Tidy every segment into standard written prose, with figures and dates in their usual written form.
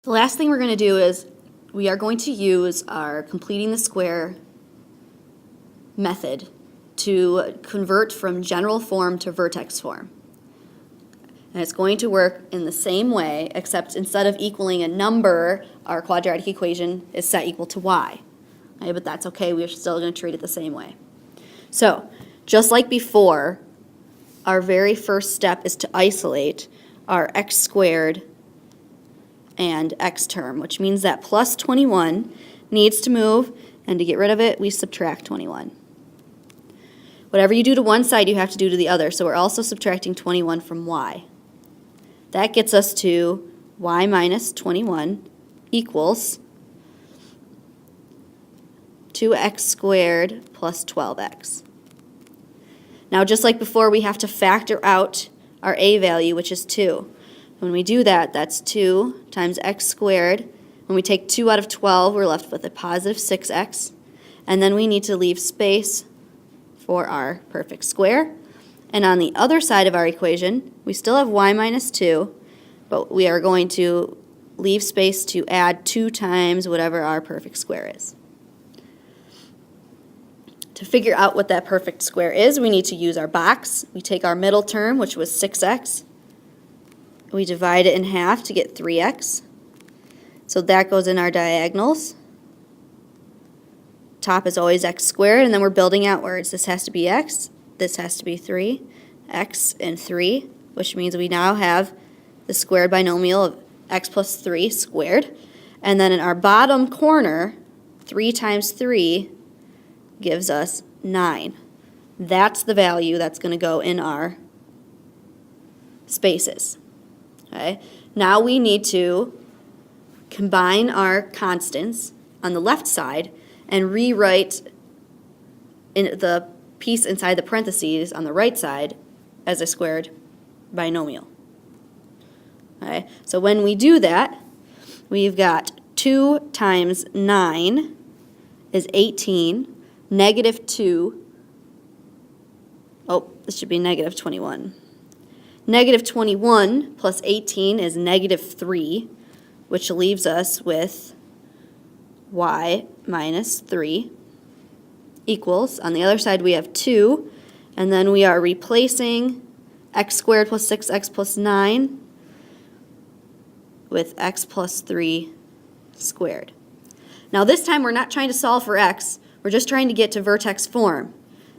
The last thing we're going to do is we are going to use our completing the square method to convert from general form to vertex form. And it's going to work in the same way, except instead of equaling a number, our quadratic equation is set equal to y. Okay, but that's okay, we're still going to treat it the same way. So, just like before, our very first step is to isolate our x squared and x term, which means that plus 21 needs to move, and to get rid of it, we subtract 21. Whatever you do to one side, you have to do to the other, so we're also subtracting 21 from y. That gets us to y minus 21 equals 2x squared plus 12x. Now, just like before, we have to factor out our a value, which is 2. When we do that, that's 2 times x squared. When we take 2 out of 12, we're left with a positive 6x. And then we need to leave space for our perfect square. And on the other side of our equation, we still have y minus 2, but we are going to leave space to add 2 times whatever our perfect square is. To figure out what that perfect square is, we need to use our box. We take our middle term, which was 6x. We divide it in half to get 3x. So that goes in our diagonals. Top is always x squared, and then we're building outwards. This has to be x, this has to be 3, x and 3, which means we now have the squared binomial of x plus 3 squared. And then in our bottom corner, 3 times 3 gives us 9. That's the value that's going to go in our spaces. Okay? Now we need to combine our constants on the left side and rewrite in the piece inside the parentheses on the right side as a squared binomial. Okay? So when we do that, we've got 2 times 9 is 18. Negative 2, this should be negative 21. Negative 21 plus 18 is negative 3, which leaves us with y minus 3 equals, on the other side we have 2, and then we are replacing x squared plus 6x plus 9 with x plus 3 squared. Now this time we're not trying to solve for x, we're just trying to get to vertex form.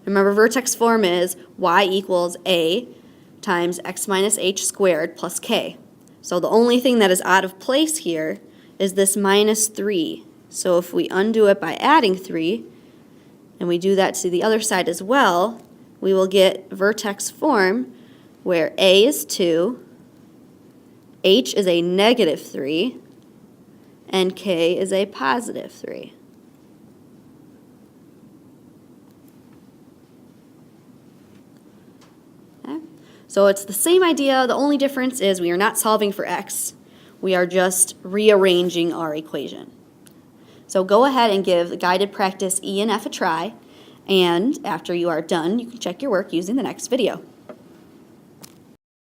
Remember, vertex form is y equals a times x minus h squared plus k. So the only thing that is out of place here is this minus 3. So if we undo it by adding 3, and we do that to the other side as well, we will get vertex form where a is 2, h is a negative 3, and k is a positive 3. So it's the same idea, the only difference is we are not solving for x, we are just rearranging our equation. So go ahead and give guided practice E and F a try, and after you are done, you can check your work using the next video.